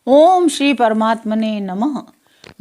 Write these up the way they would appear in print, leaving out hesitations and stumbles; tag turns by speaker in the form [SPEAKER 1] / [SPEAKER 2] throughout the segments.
[SPEAKER 1] ओम श्री परमात्मने नमः।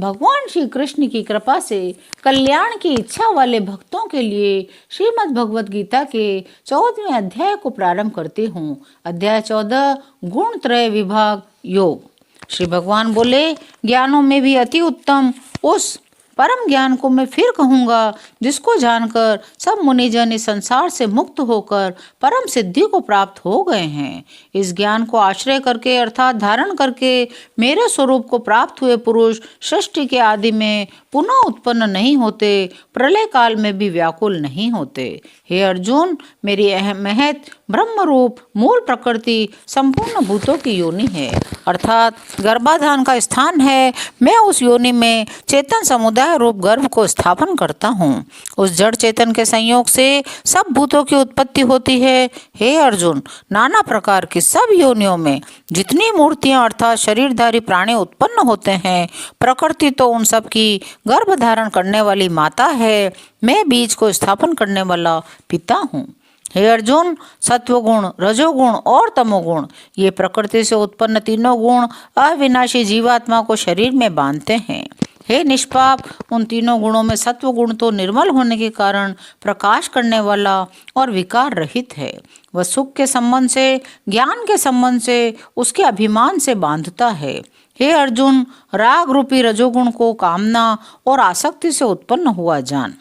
[SPEAKER 1] भगवान श्री कृष्ण की कृपा से कल्याण की इच्छा वाले भक्तों के लिए श्रीमद् भगवत गीता के 14वें अध्याय को प्रारंभ करती हूँ। अध्याय 14 गुण त्रय विभाग योग। श्री भगवान बोले, ज्ञानों में भी अति उत्तम उस परम ज्ञान को मैं फिर कहूँगा जिसको जानकर सब मुनिजन इस संसार से मुक्त होकर परम सिद्धि को प्राप्त हो गए हैं। इस ज्ञान को आश्रय करके अर्थात धारण करके मेरे स्वरूप को प्राप्त हुए पुरुष सृष्टि के आदि में पुनः उत्पन्न नहीं होते, प्रलय काल में भी व्याकुल नहीं होते। हे अर्जुन, मेरी महत ब्रह्म रूप मूल प्रकृति संपूर्ण भूतों की योनि है, अर्थात गर्भाधान का स्थान है। मैं उस योनि में चेतन समुदाय रूप गर्भ को स्थापन करता हूँ। उस जड़ चेतन के संयोग से सब भूतों की उत्पत्ति होती है। हे अर्जुन, नाना प्रकार की सब योनियों में जितनी मूर्तियां अर्थात शरीरधारी प्राणी उत्पन्न होते हैं, प्रकृति तो उन सब की गर्भ धारण करने वाली माता है। मैं बीज को स्थापन करने वाला पिता हूँ। हे अर्जुन, सत्वगुण, रजोगुण और तमोगुण ये प्रकृति से उत्पन्न तीनों गुण अविनाशी जीवात्मा को शरीर में बांधते हैं। हे निष्पाप, उन तीनों गुणों में सत्व गुण तो निर्मल होने के कारण प्रकाश करने वाला और विकार रहित है। वह सुख के संबंध से, ज्ञान के संबंध से, उसके अभिमान से बांधता है। हे अर्जुन, राग रूपी रजोगुण को कामना और आसक्ति से उत्पन्न हुआ जान।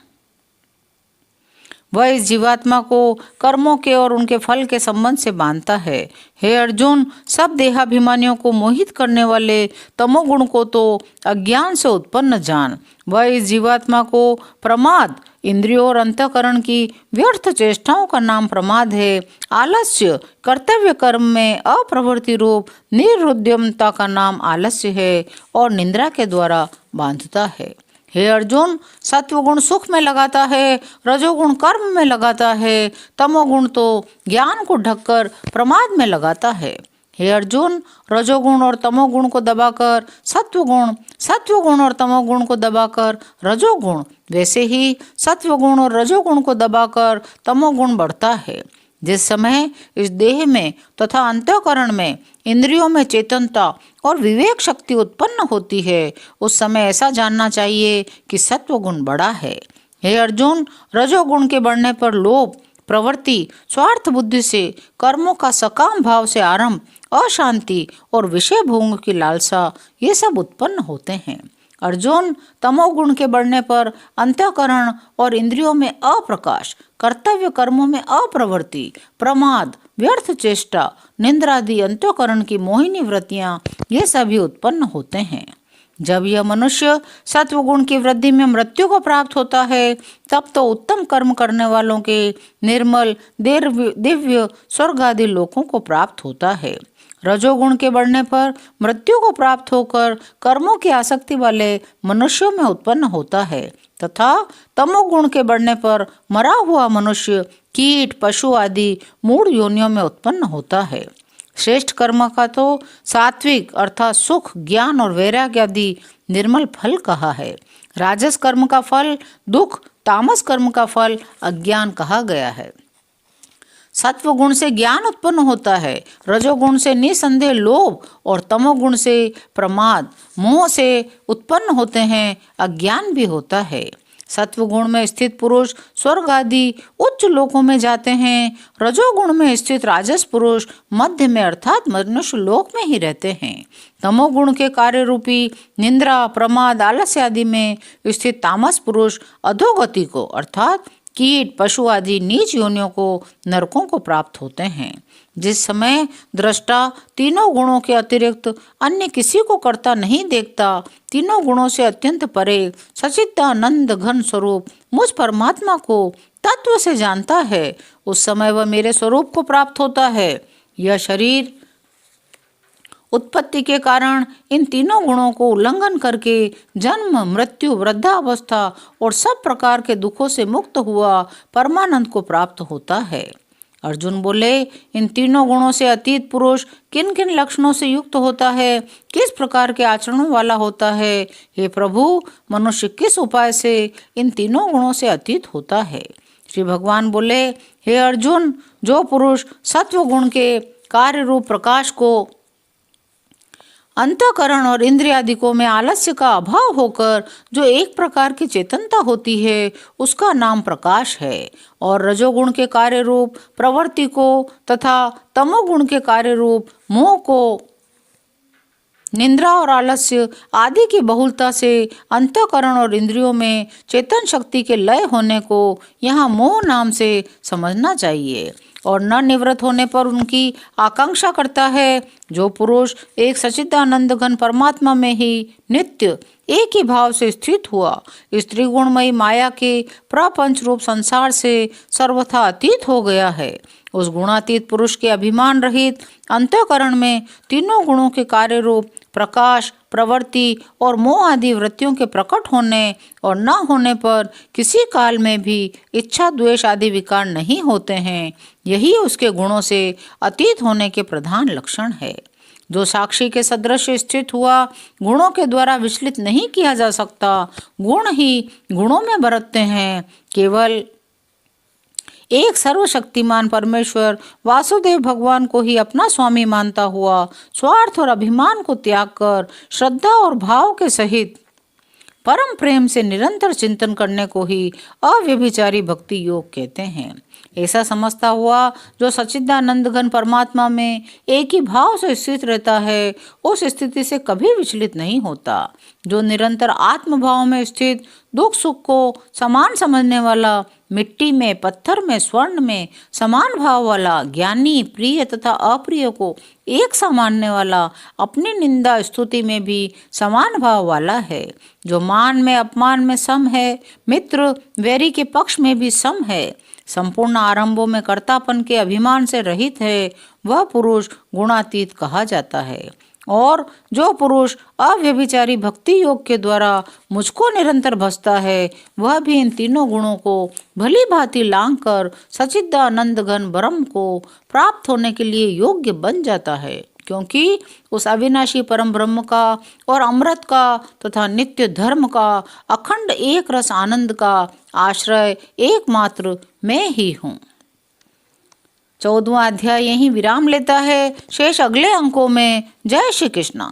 [SPEAKER 1] वह इस जीवात्मा को कर्मों के और उनके फल के संबंध से बांधता है। हे अर्जुन, सब देहाभिमानियों को मोहित करने वाले तमोगुण को तो अज्ञान से उत्पन्न जान। वह इस जीवात्मा को प्रमाद, इंद्रियों और अंतःकरण की व्यर्थ चेष्टाओं का नाम प्रमाद है। आलस्य, कर्तव्य कर्म में अप्रवृत्ति रूप निर्उद्यमता का नाम आलस्य है और निंद्रा के द्वारा बांधता है। हे अर्जुन, सत्वगुण सुख में लगाता है, रजोगुण कर्म में लगाता है, तमोगुण तो ज्ञान को ढककर प्रमाद में लगाता है। हे अर्जुन, रजोगुण और तमोगुण को दबाकर सत्वगुण, सत्वगुण और तमोगुण को दबाकर रजोगुण, वैसे ही सत्वगुण और रजोगुण को दबाकर तमोगुण बढ़ता है। जिस समय इस देह में तथा अंतःकरण में, इंद्रियों में चेतनता और विवेक शक्ति उत्पन्न होती है, उस समय ऐसा जानना चाहिए कि सत्वगुण बड़ा है। हे अर्जुन, रजोगुण के बढ़ने पर लोभ, प्रवृत्ति, स्वार्थ बुद्धि से, कर्मों का सकाम भाव से आरंभ, अशांति और विषय भोग की लालसा, ये सब उत्पन्न होते हैं। अर्जुन, तमोगुण के बढ़ने पर अंतःकरण और इंद्रियों में अप्रकाश, कर्तव्य कर्मों में अप्रवृत्ति, प्रमाद, व्यर्थ चेष्टा, निंद्रादि अंतःकरण की मोहिनी वृत्तियां, ये सभी उत्पन्न होते हैं। जब यह मनुष्य सत्वगुण की वृद्धि में मृत्यु को प्राप्त होता है, तब तो उत्तम कर्म करने वालों के निर्मल दिव्य स्वर्ग आदि लोकों को प्राप्त होता है। रजोगुण के बढ़ने पर मृत्यु को प्राप्त होकर कर्मों की आसक्ति वाले मनुष्यों में उत्पन्न होता है तथा तमोगुण के बढ़ने पर मरा हुआ मनुष्य कीट, पशु आदि मूढ़ योनियों में उत्पन्न होता है। श्रेष्ठ कर्म का तो सात्विक अर्थात सुख, ज्ञान और वैराग्य आदि निर्मल फल कहा है। राजस कर्म का फल दुख, तामस कर्म का फल अज्ञान कहा गया है। सत्वगुण से ज्ञान उत्पन्न होता है, रजोगुण से निसंदेह लोभ और तमोगुण से प्रमाद, मोह से उत्पन्न होते हैं, अज्ञान भी होता है। सत्वगुण में स्थित पुरुष स्वर्ग आदि उच्च लोकों में जाते हैं। रजोगुण में स्थित राजस पुरुष मध्य में अर्थात मनुष्य लोक में ही रहते हैं। तमोगुण के कार्य रूपी निंद्रा, प्रमाद, आलस्य आदि में स्थित तामस पुरुष अधोगति को अर्थात कीट, पशु आदि नीच योनियों को, नरकों को प्राप्त होते हैं। जिस समय दृष्टा तीनों गुणों के अतिरिक्त अन्य किसी को करता नहीं देखता, तीनों गुणों से अत्यंत परे सच्चिदानंद घन स्वरूप मुझ परमात्मा को तत्व से जानता है, उस समय वह मेरे स्वरूप को प्राप्त होता है। यह शरीर उत्पत्ति के कारण इन तीनों गुणों को उल्लंघन करके जन्म, मृत्यु, वृद्धावस्था और सब प्रकार के दुखों से मुक्त हुआ परमानंद को प्राप्त होता है। अर्जुन बोले, इन तीनों गुणों से अतीत पुरुष किन किन लक्षणों से युक्त होता है, किस प्रकार के आचरणों वाला होता है? हे प्रभु, मनुष्य किस उपाय से इन तीनों गुणों से अतीत होता है? श्री भगवान बोले, हे अर्जुन, जो पुरुष सत्व गुण के कार्य रूप प्रकाश को अंतःकरण और इंद्रियादिकों में आलस्य का अभाव होकर जो एक प्रकार की चेतनता होती है उसका नाम प्रकाश है। और रजोगुण के कार्य रूप प्रवृत्ति को तथा तमोगुण के कार्य रूप मोह को निंद्रा और आलस्य आदि की बहुलता से अंतःकरण और इंद्रियों में चेतन शक्ति के लय होने को यहाँ मोह नाम से समझना चाहिए। और न निवृत्त होने पर उनकी आकांक्षा करता है। जो पुरुष एक सच्चिदानंद घन परमात्मा में ही नित्य एक ही भाव से स्थित हुआ, स्त्री गुणमयी माया के प्रपंच रूप संसार से सर्वथा अतीत हो गया है, उस गुणातीत पुरुष के अभिमान रहित अंतःकरण में तीनों गुणों के कार्य रूप प्रकाश, प्रवृत्ति और मोह आदि वृत्तियों के प्रकट होने और न होने पर किसी काल में भी इच्छा, द्वेष आदि विकार नहीं होते हैं। यही उसके गुणों से अतीत होने के प्रधान लक्षण है। जो साक्षी के सदृश स्थित हुआ, गुणों के द्वारा विचलित नहीं किया जा सकता, गुण ही गुणों में बरतते हैं। केवल एक सर्वशक्तिमान परमेश्वर वासुदेव भगवान को ही अपना स्वामी मानता हुआ स्वार्थ और अभिमान को त्याग कर श्रद्धा और भाव के सहित परम प्रेम से निरंतर चिंतन करने को ही अव्यभिचारी भक्ति योग कहते हैं। ऐसा समझता हुआ जो सच्चिदानंद घन परमात्मा में एक ही भाव से स्थित रहता है, उस स्थिति से कभी विचलित नहीं होता। जो निरंतर आत्मभाव में स्थित दुख सुख को समान समझने वाला, मिट्टी में, पत्थर में, स्वर्ण में समान भाव वाला, ज्ञानी प्रिय तथा अप्रिय को एक सा मानने वाला, अपनी निंदा स्तुति में भी समान भाव वाला है, जो मान में अपमान में सम है, मित्र वैरी के पक्ष में भी सम है, संपूर्ण आरंभों में कर्तापन के अभिमान से रहित है, वह पुरुष गुणातीत कहा जाता है। और जो पुरुष अव्यभिचारी भक्ति योग के द्वारा मुझको निरंतर भजता है, वह भी इन तीनों गुणों को भली भांति लांघ कर सच्चिदानंद घन ब्रह्म को प्राप्त होने के लिए योग्य बन जाता है, क्योंकि उस अविनाशी परम ब्रह्म का और अमृत का तथा नित्य धर्म का अखंड एक रस आनंद का आश्रय एकमात्र मैं ही हूँ। 14वां अध्याय यहीं विराम लेता है। शेष अगले अंकों में। जय श्री कृष्णा।